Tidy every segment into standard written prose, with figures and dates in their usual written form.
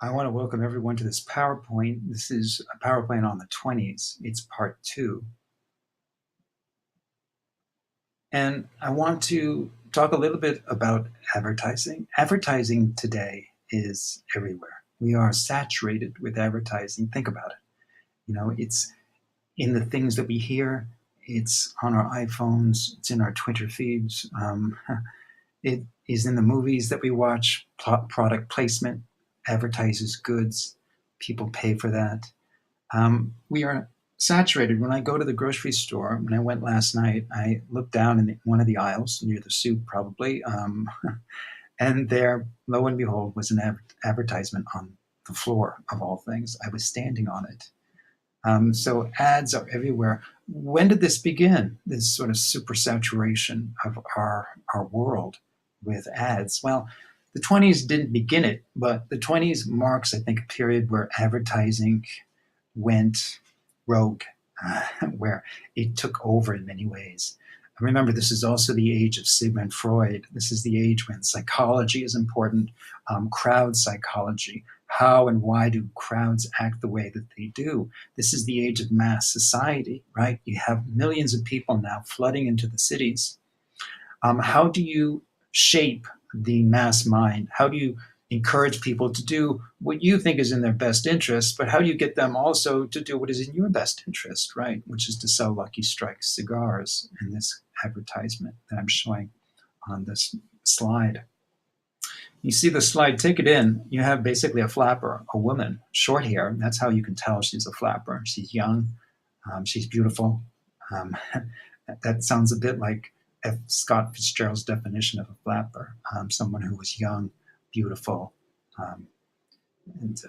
I want to welcome everyone to this PowerPoint. This is a PowerPoint on the 20s. It's part 2. And I want to talk a little bit about advertising. Advertising today is everywhere. We are saturated with advertising. Think about it. It's in the things that we hear, it's on our iPhones, it's in our Twitter feeds, it is in the movies that we watch. Product placement advertises goods, people pay for that. We are saturated. When I go to the grocery store, when I went last night, I looked down in one of the aisles near the soup, probably, and there, lo and behold, was an advertisement on the floor of all things. I was standing on it. So ads are everywhere. When did this begin? This sort of super saturation of our world with ads. Well, the 20s didn't begin it, but the 20s marks, I think, a period where advertising went rogue, where it took over in many ways. Remember, this is also the age of Sigmund Freud. This is the age when psychology is important, crowd psychology. How and why do crowds act the way that they do? This is the age of mass society, right? You have millions of people now flooding into the cities. How do you shape the mass mind? How do you encourage people to do what you think is in their best interest, but how do you get them also to do what is in your best interest, right? Which is to sell Lucky Strike cigars in this advertisement that I'm showing on this slide. You see the slide, take it in. You have basically a flapper, a woman, short hair. That's how you can tell she's a flapper. She's young, she's beautiful. Um, that sounds a bit like Scott Fitzgerald's definition of a flapper, someone who was young, beautiful, um, and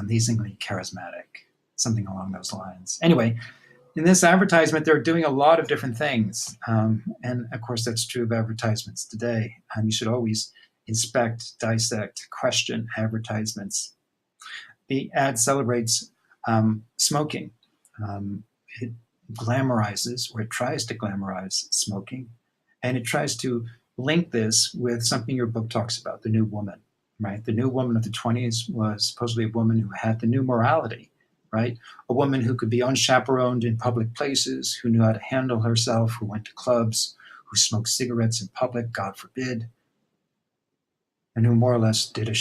amazingly charismatic, something along those lines. Anyway, in this advertisement, they're doing a lot of different things. And of course, that's true of advertisements today. You should always inspect, dissect, question advertisements. The ad celebrates smoking. It glamorizes, or it tries to glamorize smoking, and it tries to link this with something your book talks about, the new woman, right? The new woman of the 20s was supposedly a woman who had the new morality, right? A woman who could be unchaperoned in public places, who knew how to handle herself, who went to clubs, who smoked cigarettes in public, God forbid, and who more or less did as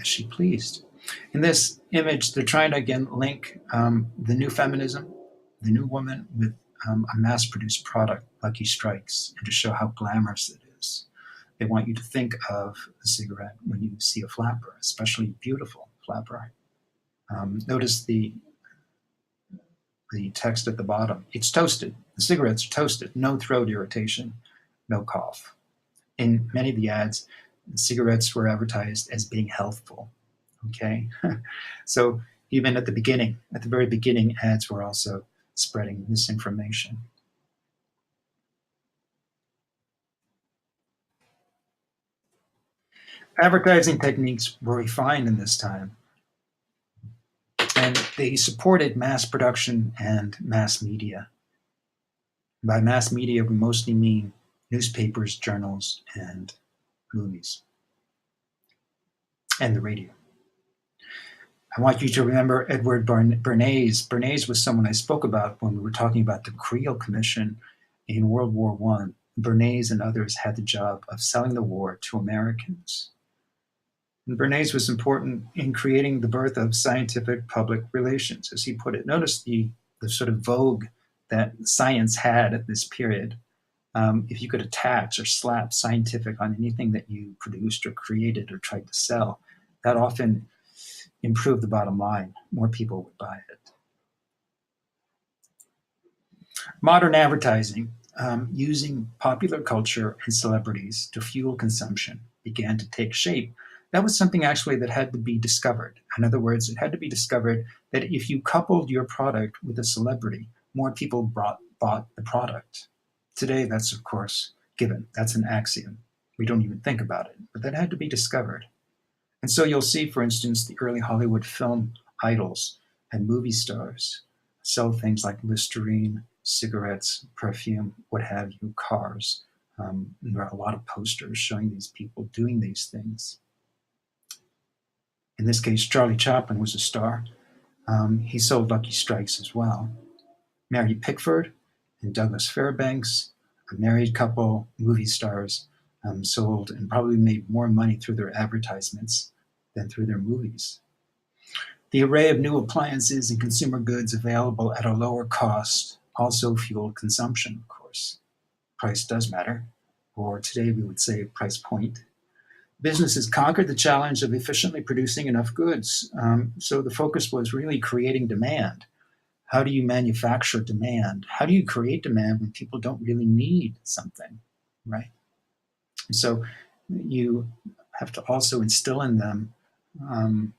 she pleased. In this image, they're trying to again link the new feminism, the new woman, with a mass-produced product, Lucky Strikes, and to show how glamorous it is. They want you to think of a cigarette when you see a flapper, especially beautiful flapper. Notice the text at the bottom. It's toasted. The cigarettes are toasted. No throat irritation, no cough. In many of the ads, cigarettes were advertised as being healthful. Okay, so even at the very beginning, ads were also spreading misinformation. Advertising techniques were refined in this time, and they supported mass production and mass media. By mass media, we mostly mean newspapers, journals, and movies, and the radio. I want you to remember Edward Bernays. Bernays was someone I spoke about when we were talking about the Creel Commission in World War I. Bernays and others had the job of selling the war to Americans. And Bernays was important in creating the birth of scientific public relations, as he put it. Notice the sort of vogue that science had at this period. If you could attach or slap scientific on anything that you produced or created or tried to sell, that often improved the bottom line. More people would buy it. Modern advertising, using popular culture and celebrities to fuel consumption, began to take shape. That was something actually that had to be discovered. In other words, it had to be discovered that if you coupled your product with a celebrity, more people bought the product. Today, that's of course given. That's an axiom. We don't even think about it, but that had to be discovered. And so you'll see, for instance, the early Hollywood film idols and movie stars sell things like Listerine, cigarettes, perfume, what have you, cars. There are a lot of posters showing these people doing these things. In this case, Charlie Chaplin was a star. He sold Lucky Strikes as well. Mary Pickford and Douglas Fairbanks, a married couple, movie stars, sold and probably made more money through their advertisements than through their movies. The array of new appliances and consumer goods available at a lower cost also fueled consumption, of course. Price does matter, or today we would say price point. Businesses conquered the challenge of efficiently producing enough goods. So the focus was really creating demand. How do you manufacture demand? How do you create demand when people don't really need something, right? So you have to also instill in them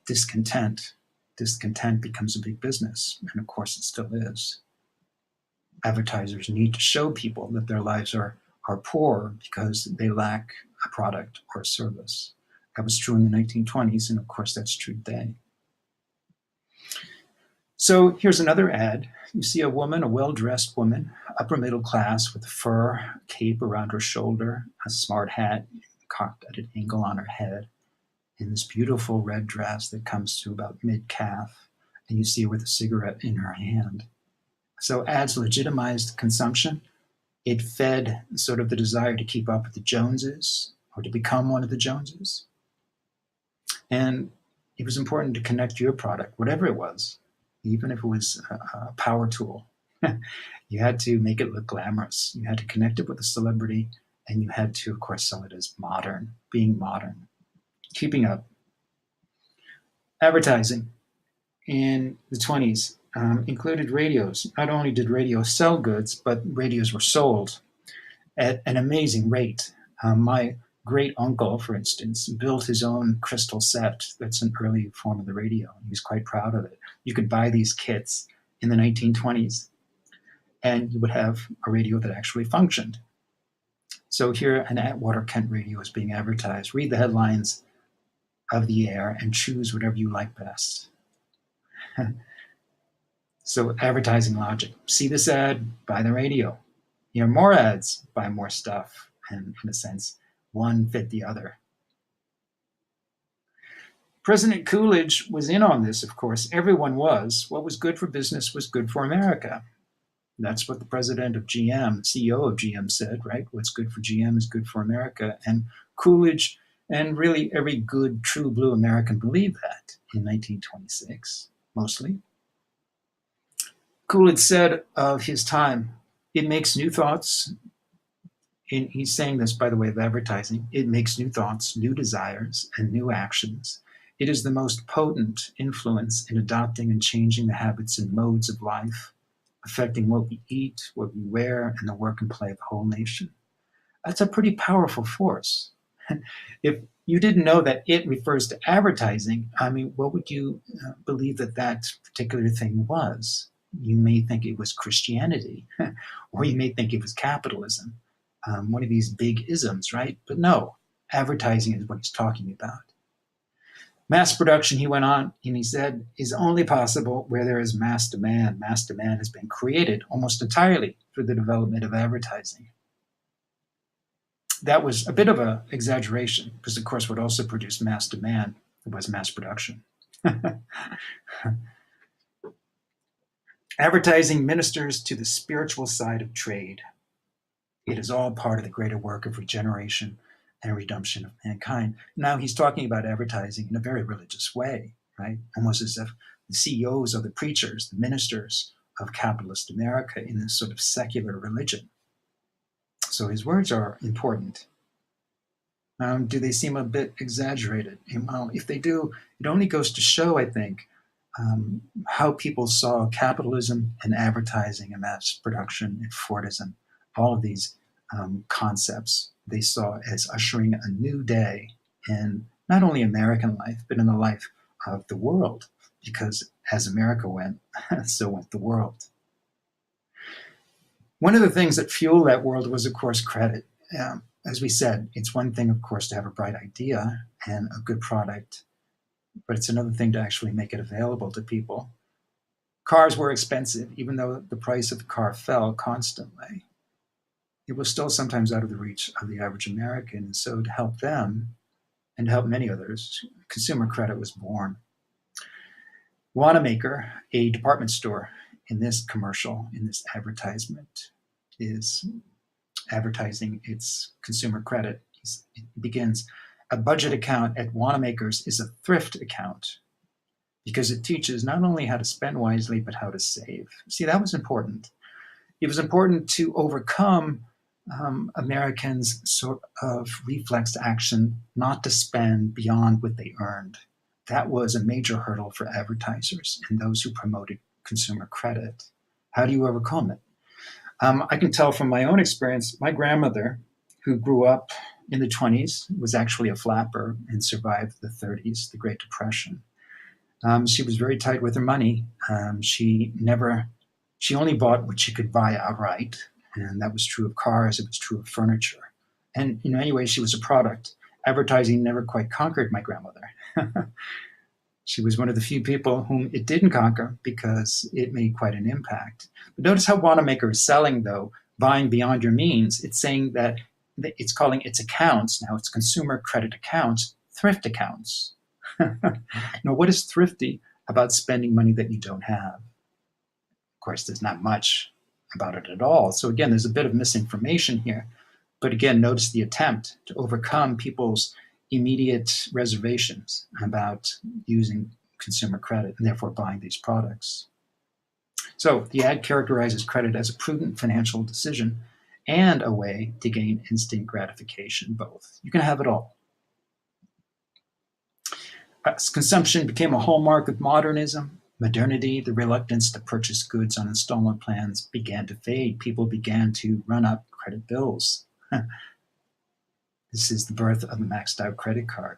discontent. Discontent becomes a big business, and of course it still is. Advertisers need to show people that their lives are poor because they lack a product or a service. That was true in the 1920s, and of course that's true today. So here's another ad. You see a woman, a well-dressed woman, upper middle class, with a fur cape around her shoulder, a smart hat cocked at an angle on her head, in this beautiful red dress that comes to about mid-calf, and you see her with a cigarette in her hand. So ads legitimized consumption. It fed sort of the desire to keep up with the Joneses or to become one of the Joneses. And it was important to connect your product, whatever it was, even if it was a power tool. You had to make it look glamorous. You had to connect it with a celebrity, and you had to, of course, sell it as modern, being modern, keeping up. Advertising in the 20s included radios. Not only did radios sell goods, but radios were sold at an amazing rate. My great uncle, for instance, built his own crystal set. That's an early form of the radio. He was quite proud of it. You could buy these kits in the 1920s, and you would have a radio that actually functioned. So here, an Atwater Kent radio is being advertised. Read the headlines of the air and choose whatever you like best. So advertising logic. See this ad, buy the radio. Hear more ads, buy more stuff. And in a sense, one fit the other. President Coolidge was in on this, of course. Everyone was. What was good for business was good for America. That's what the president of GM, CEO of GM said, right? What's good for GM is good for America. And Coolidge and really every good, true blue American believed that in 1926, mostly. Coolidge said of his time, it makes new thoughts. And he's saying this, by the way, of advertising. It makes new thoughts, new desires, and new actions. It is the most potent influence in adopting and changing the habits and modes of life, affecting what we eat, what we wear, and the work and play of the whole nation. That's a pretty powerful force. If you didn't know that it refers to advertising, I mean, what would you believe that that particular thing was? You may think it was Christianity, or you may think it was capitalism, one of these big isms, right? But no, advertising is what he's talking about. Mass production, he went on, and he said, is only possible where there is mass demand. Mass demand has been created almost entirely through the development of advertising. That was a bit of an exaggeration, because of course what also produced mass demand was mass production. Advertising ministers to the spiritual side of trade. It is all part of the greater work of regeneration and redemption of mankind. Now he's talking about advertising in a very religious way, right? Almost as if the CEOs are the preachers, the ministers of capitalist America in this sort of secular religion. So his words are important. Do they seem a bit exaggerated? Well, if they do, it only goes to show, I think, how people saw capitalism and advertising and mass production and Fordism, all of these concepts they saw as ushering a new day in not only American life, but in the life of the world. Because as America went, so went the world. One of the things that fueled that world was, of course, credit. As we said, it's one thing, of course, to have a bright idea and a good product, but it's another thing to actually make it available to people. Cars were expensive, even though the price of the car fell constantly. It was still sometimes out of the reach of the average American. And so to help them and to help many others, consumer credit was born. Wanamaker, a department store, in this commercial, in this advertisement, is advertising its consumer credit. It begins, a budget account at Wanamaker's is a thrift account because it teaches not only how to spend wisely, but how to save. See, that was important. It was important to overcome Americans' sort of reflex action not to spend beyond what they earned. That was a major hurdle for advertisers and those who promoted consumer credit. How do you overcome it? I can tell from my own experience, my grandmother, who grew up in the 20s, was actually a flapper and survived the 30s, the Great Depression. She was very tight with her money. She only bought what she could buy outright, and that was true of cars. It was true of furniture, and in many ways, she was a product. Advertising never quite conquered my grandmother. She was one of the few people whom it didn't conquer because it made quite an impact. But notice how Wanamaker is selling, though, buying beyond your means. It's saying that it's calling its accounts, now it's consumer credit accounts, thrift accounts. Now, what is thrifty about spending money that you don't have? Of course, there's not much about it at all. So again, there's a bit of misinformation here. But again, notice the attempt to overcome people's immediate reservations about using consumer credit and therefore buying these products. So the ad characterizes credit as a prudent financial decision and a way to gain instant gratification, both. You can have it all. As consumption became a hallmark of modernism, modernity, the reluctance to purchase goods on installment plans began to fade. People began to run up credit bills. This is the birth of the maxed out credit card.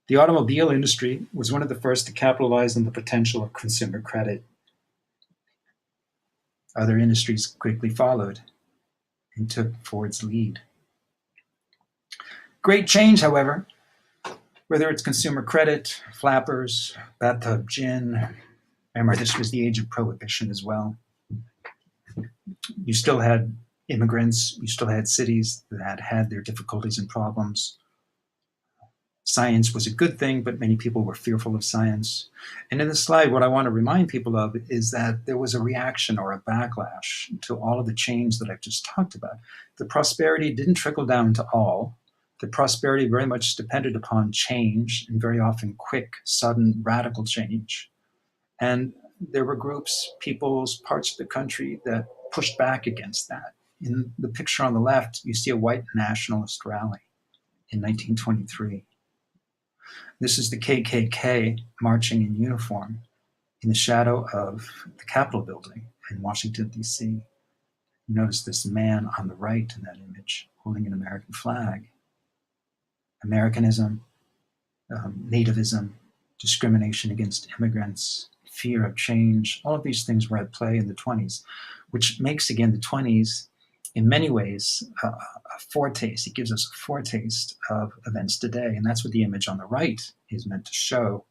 The automobile industry was one of the first to capitalize on the potential of consumer credit. Other industries quickly followed and took Ford's lead. Great change, however, whether it's consumer credit, flappers, bathtub gin. Remember, this was the age of prohibition as well. You still had immigrants, you still had cities that had their difficulties and problems. Science was a good thing, but many people were fearful of science. And in this slide, what I want to remind people of is that there was a reaction or a backlash to all of the change that I've just talked about. The prosperity didn't trickle down to all. The prosperity very much depended upon change, and very often quick, sudden, radical change. And there were groups, peoples, parts of the country that pushed back against that. In the picture on the left, you see a white nationalist rally in 1923. This is the KKK marching in uniform in the shadow of the Capitol building in Washington, D.C. You notice this man on the right in that image holding an American flag. Americanism, nativism, discrimination against immigrants, fear of change, all of these things were at play in the 20s, which makes, again, the 20s, in many ways, a foretaste. It gives us a foretaste of events today, and that's what the image on the right is meant to show.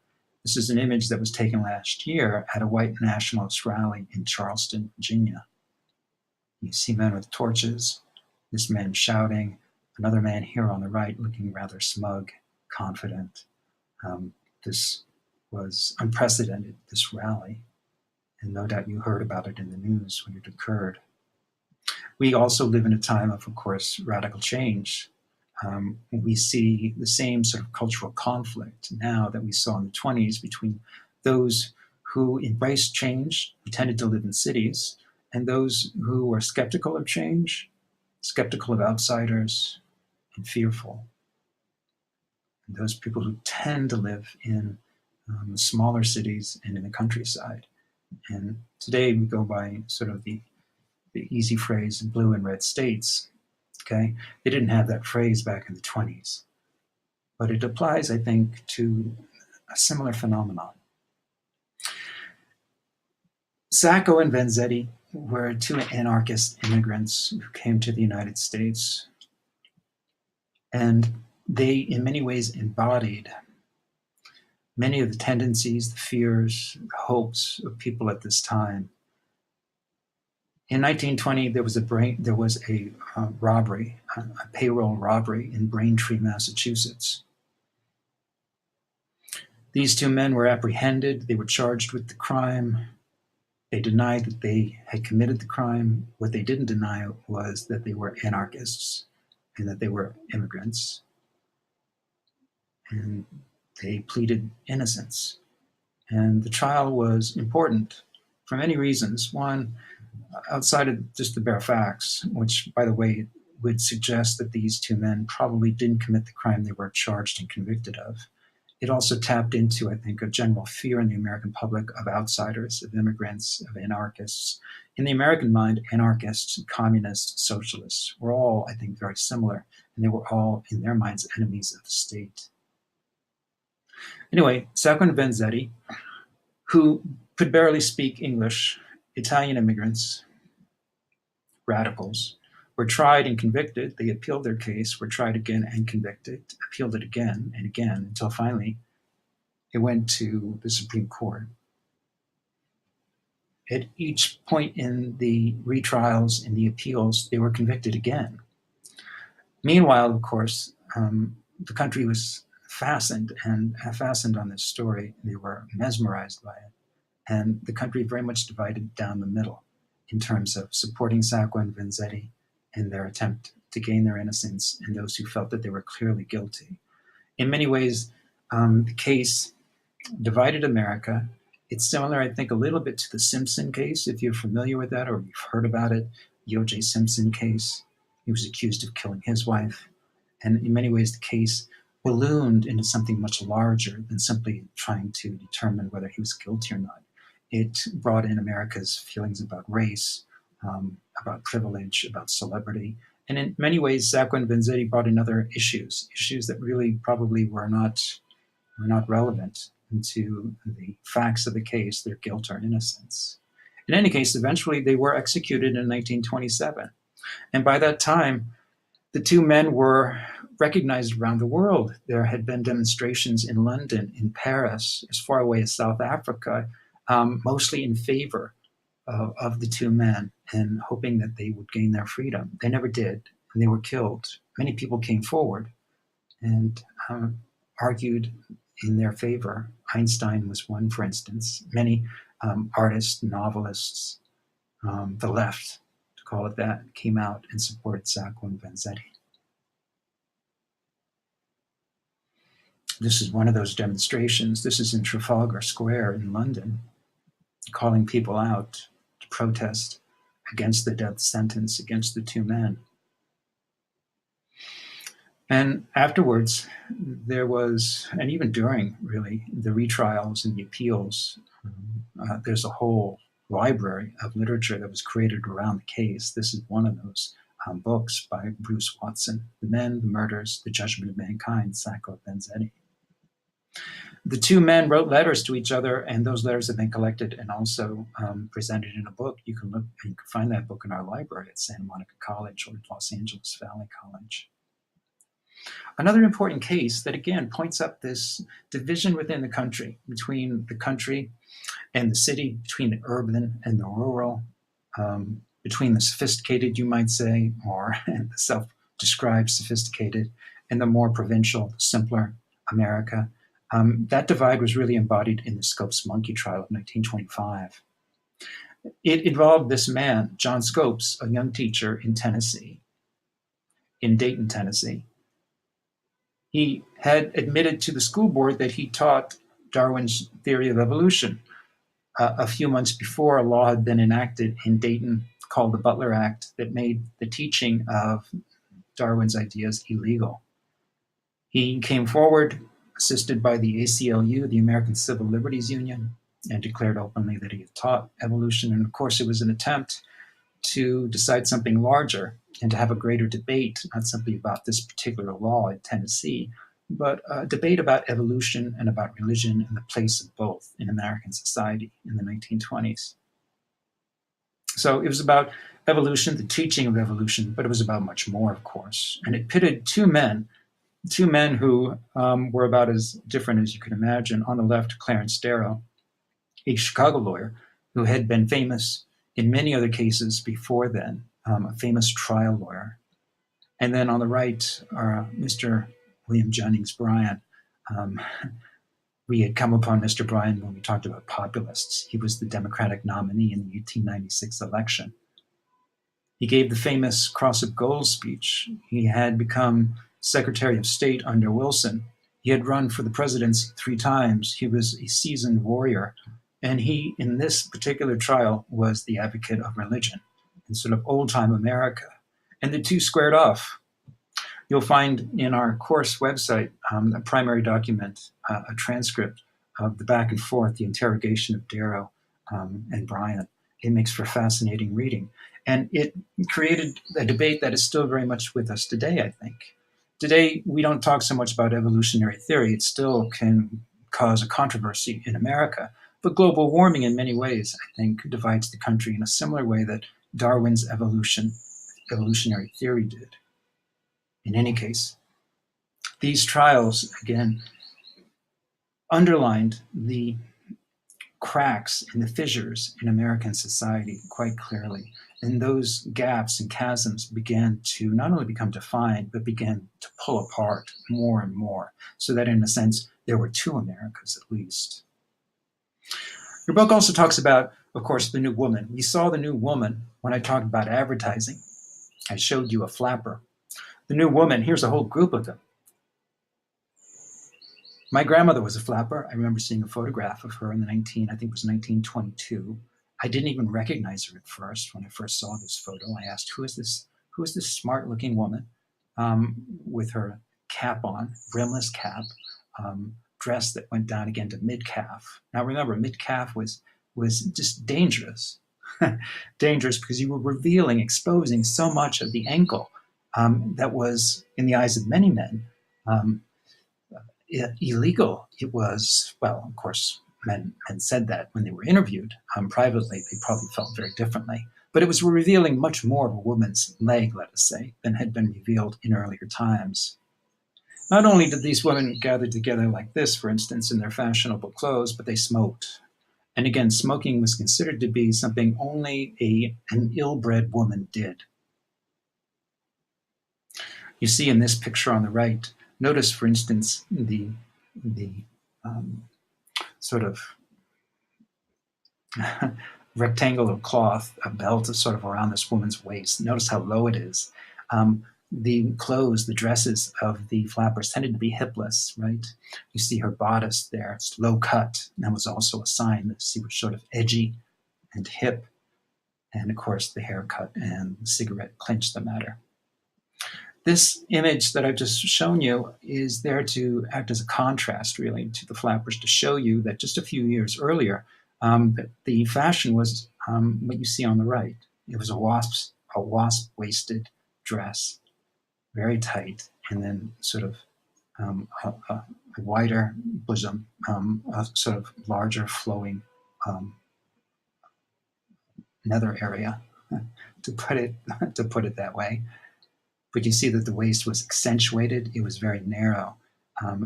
This is an image that was taken last year at a white nationalist rally in Charleston, Virginia. You see men with torches, this man shouting, another man here on the right looking rather smug, confident. This was unprecedented, this rally, and no doubt you heard about it in the news when it occurred. We also live in a time of course, radical change. We see the same sort of cultural conflict now that we saw in the 20s between those who embraced change, who tended to live in cities, and those who were skeptical of change, skeptical of outsiders, and fearful. And those people who tend to live in smaller cities and in the countryside. And today we go by sort of the easy phrase, blue and red states. Okay, they didn't have that phrase back in the 20s, but it applies, I think, to a similar phenomenon. Sacco and Vanzetti were two anarchist immigrants who came to the United States, and they, in many ways, embodied many of the tendencies, the fears, the hopes of people at this time. In 1920, there was a robbery, a payroll robbery in Braintree, Massachusetts. These two men were apprehended. They were charged with the crime. They denied that they had committed the crime. What they didn't deny was that they were anarchists and that they were immigrants. And they pleaded innocence. And the trial was important for many reasons. One, outside of just the bare facts, which, by the way, would suggest that these two men probably didn't commit the crime they were charged and convicted of. It also tapped into, I think, a general fear in the American public of outsiders, of immigrants, of anarchists. In the American mind, anarchists, communists, socialists were all, I think, very similar, and they were all, in their minds, enemies of the state. Anyway, Sacco and Vanzetti, who could barely speak English, Italian immigrants, radicals, were tried and convicted. They appealed their case, were tried again and convicted, appealed it again and again, until finally it went to the Supreme Court. At each point in the retrials, in the appeals, they were convicted again. Meanwhile, of course, the country was fastened on this story. They were mesmerized by it. And the country very much divided down the middle in terms of supporting Sacco and Vanzetti in their attempt to gain their innocence, and those who felt that they were clearly guilty. In many ways, the case divided America. It's similar, I think, a little bit to the Simpson case, if you're familiar with that or you've heard about it, the O.J. Simpson case. He was accused of killing his wife. And in many ways, the case ballooned into something much larger than simply trying to determine whether he was guilty or not. It brought in America's feelings about race, about privilege, about celebrity. And in many ways, Sacco and Vanzetti brought in other issues that really probably were not relevant to the facts of the case, their guilt or innocence. In any case, eventually they were executed in 1927. And by that time, the two men were recognized around the world. There had been demonstrations in London, in Paris, as far away as South Africa, mostly in favor of the two men and hoping that they would gain their freedom. They never did, and they were killed. Many people came forward and argued in their favor. Einstein was one, for instance. Many artists, novelists, the left, to call it that, came out and supported Sacco and Vanzetti. This is one of those demonstrations. This is in Trafalgar Square in London, calling people out to protest against the death sentence against the two men. And afterwards, there was, and even during really the retrials and the appeals, there's a whole library of literature that was created around the case. This is one of those books by Bruce Watson, The Men, the Murders, the Judgment of Mankind, Sacco and Vanzetti. The two men wrote letters to each other, and those letters have been collected and also presented in a book. You can look and you can find that book in our library at Santa Monica College or Los Angeles Valley College. Another important case that again points up this division within the country, between the country and the city, between the urban and the rural, between the sophisticated, you might say, or the self-described sophisticated, and the more provincial, simpler America. That divide was really embodied in the Scopes monkey trial of 1925. It involved this man, John Scopes, a young teacher in Tennessee, in Dayton, Tennessee. He had admitted to the school board that he taught Darwin's theory of evolution. A few months before, a law had been enacted in Dayton called the Butler Act that made the teaching of Darwin's ideas illegal. He came forward, assisted by the ACLU, the American Civil Liberties Union, and declared openly that he had taught evolution. And of course, it was an attempt to decide something larger and to have a greater debate, not simply about this particular law in Tennessee, but a debate about evolution and about religion and the place of both in American society in the 1920s. So it was about evolution, the teaching of evolution, but it was about much more, of course. And it pitted two men who were about as different as you could imagine. On the left, Clarence Darrow, a Chicago lawyer who had been famous in many other cases before then, a famous trial lawyer. And then on the right are Mr. William Jennings Bryan. Um, we had come upon Mr. Bryan when we talked about populists. He was the Democratic nominee in the 1896 election. He gave the famous Cross of Gold speech. He had become Secretary of State under Wilson. He had run for the presidency 3 times. He was a seasoned warrior. And he, in this particular trial, was the advocate of religion in sort of old time America. And the two squared off. You'll find in our course website a primary document, a transcript of the back and forth, the interrogation of Darrow and Bryan. It makes for fascinating reading. And it created a debate that is still very much with us today, I think. Today, we don't talk so much about evolutionary theory. It still can cause a controversy in America. But global warming, in many ways, I think, divides the country in a similar way that Darwin's evolutionary theory did. In any case, these trials, again, underlined the cracks and the fissures in American society quite clearly. And those gaps and chasms began to not only become defined, but began to pull apart more and more, so that in a sense, there were two Americas at least. Your book also talks about, of course, the new woman. We saw the new woman when I talked about advertising. I showed you a flapper. The new woman, here's a whole group of them. My grandmother was a flapper. I remember seeing a photograph of her in I think it was 1922. I didn't even recognize her at first when I first saw this photo. I asked, who is this smart looking woman with her cap on, brimless cap, dress that went down again to mid-calf. Now remember, mid-calf was just dangerous. Dangerous because you were revealing, exposing so much of the ankle that was, in the eyes of many men, illegal. It was, well, of course, men said that when they were interviewed. Privately, they probably felt very differently. But it was revealing much more of a woman's leg, let us say, than had been revealed in earlier times. Not only did these women gather together like this, for instance, in their fashionable clothes, but they smoked. And again, smoking was considered to be something only an ill-bred woman did. You see in this picture on the right, notice, for instance, the sort of rectangle of cloth, a belt is sort of around this woman's waist. Notice how low it is. The clothes, the dresses of the flappers tended to be hipless, right? You see her bodice there, it's low cut. That was also a sign that she was sort of edgy and hip. And of course, the haircut and the cigarette clinched the matter. This image that I've just shown you is there to act as a contrast, really, to the flappers, to show you that just a few years earlier, that the fashion was what you see on the right. It was a wasp-waisted dress, very tight, and then sort of a wider bosom, a sort of larger flowing nether area, to put it that way. But you see that the waist was accentuated. It was very narrow.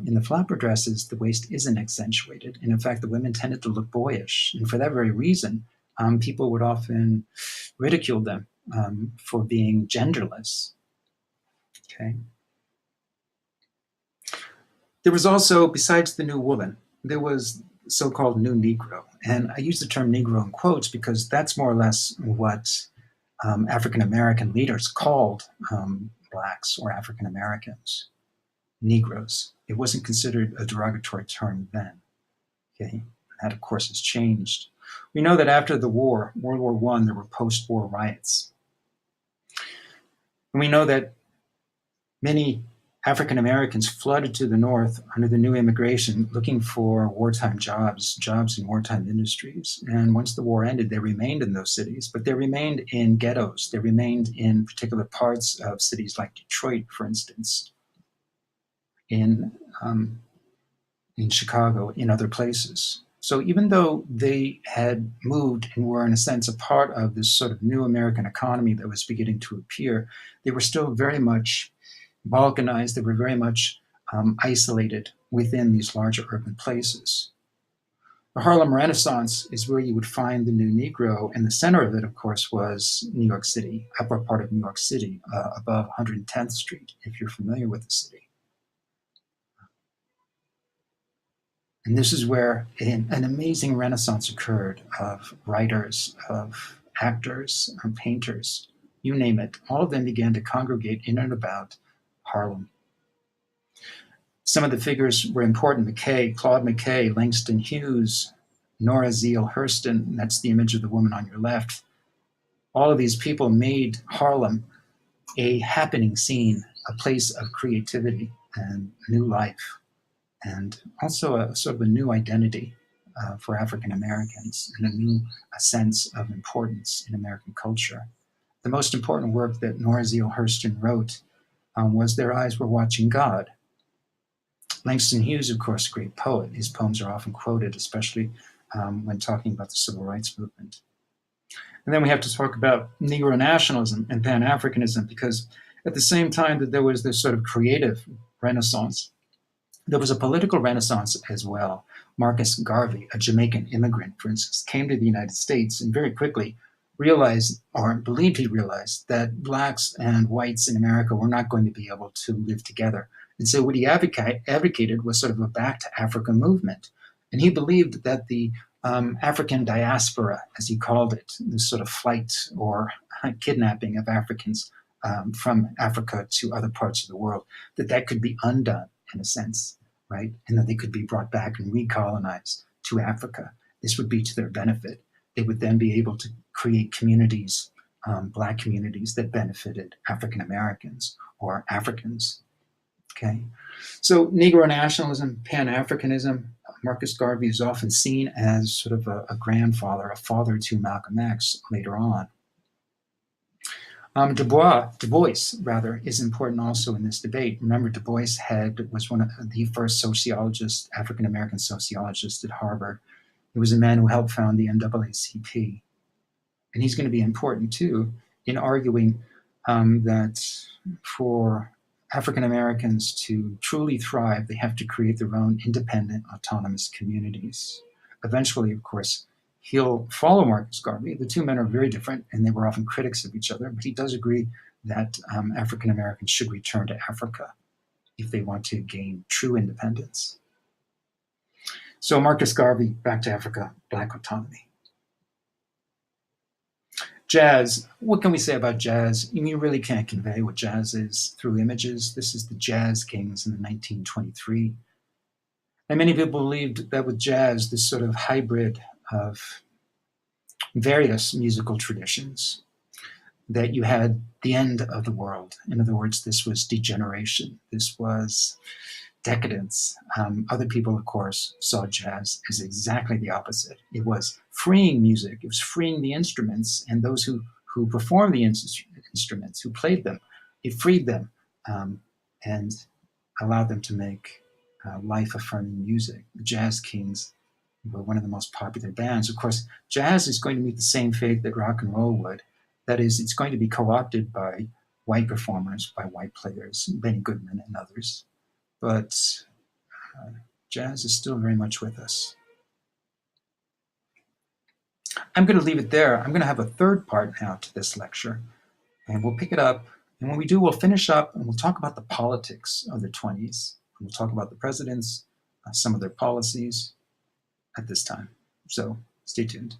In the flapper dresses, the waist isn't accentuated. And in fact, the women tended to look boyish. And for that very reason, people would often ridicule them for being genderless. Okay. There was also, besides the new woman, there was so-called new Negro. And I use the term Negro in quotes because that's more or less what African-American leaders called Blacks or African Americans, Negroes. It wasn't considered a derogatory term then. Okay, that of course has changed. We know that after the war, World War I, there were post-war riots. And we know that many African Americans flooded to the North under the new immigration looking for wartime jobs in wartime industries. And once the war ended, they remained in those cities, but they remained in ghettos. They remained in particular parts of cities like Detroit, for instance, in Chicago, in other places. So even though they had moved and were in a sense a part of this sort of new American economy that was beginning to appear, they were still very much balkanized. They were very much isolated within these larger urban places. The Harlem Renaissance is where you would find the new Negro, and the center of it, of course, was New York City, upper part of New York City, above 110th Street, if you're familiar with the city. And this is where an amazing renaissance occurred of writers, of actors, of painters, you name it. All of them began to congregate in and about Harlem. Some of the figures were important: McKay, Claude McKay, Langston Hughes, Nora Zeal Hurston. That's the image of the woman on your left. All of these people made Harlem a happening scene, a place of creativity and new life, and also a sort of a new identity for African Americans and a sense of importance in American culture. The most important work that Nora Zeal Hurston wrote was Their Eyes Were Watching God. Langston Hughes, of course, a great poet. His poems are often quoted, especially when talking about the civil rights movement. And then we have to talk about Negro nationalism and Pan Africanism, because at the same time that there was this sort of creative renaissance, there was a political renaissance as well. Marcus Garvey, a Jamaican immigrant, for instance, came to the United States and very quickly realized, or believed he realized, that blacks and whites in America were not going to be able to live together. And so what he advocated was sort of a back to Africa movement. And he believed that the African diaspora, as he called it, this sort of flight or kidnapping of Africans from Africa to other parts of the world, that could be undone in a sense, right? And that they could be brought back and recolonized to Africa. This would be to their benefit. They would then be able to create communities, black communities that benefited African Americans or Africans. Okay, so Negro nationalism, Pan Africanism. Marcus Garvey is often seen as sort of a grandfather, a father to Malcolm X later on. Du Bois, rather, is important also in this debate. Remember, Du Bois was one of the first sociologists, African American sociologists at Harvard. He was a man who helped found the NAACP. And he's going to be important too in arguing that for African Americans to truly thrive, they have to create their own independent, autonomous communities. Eventually, of course, he'll follow Marcus Garvey. The two men are very different, and they were often critics of each other, but he does agree that African Americans should return to Africa if they want to gain true independence. So Marcus Garvey, back to Africa, black autonomy. Jazz, what can we say about jazz? You really can't convey what jazz is through images. This is the Jazz Kings in 1923. And many people believed that with jazz, this sort of hybrid of various musical traditions, that you had the end of the world. In other words, this was degeneration. This was decadence. Other people, of course, saw jazz as exactly the opposite. It was freeing music. It was freeing the instruments and those who performed the instruments, who played them. It freed them and allowed them to make life-affirming music. The Jazz Kings were one of the most popular bands. Of course, jazz is going to meet the same fate that rock and roll would. That is, it's going to be co-opted by white performers, by white players, Benny Goodman and others. But jazz is still very much with us. I'm going to leave it there. I'm going to have a third part now to this lecture, and we'll pick it up. And when we do, we'll finish up and we'll talk about the politics of the 20s. We'll talk about the presidents, some of their policies at this time. So stay tuned.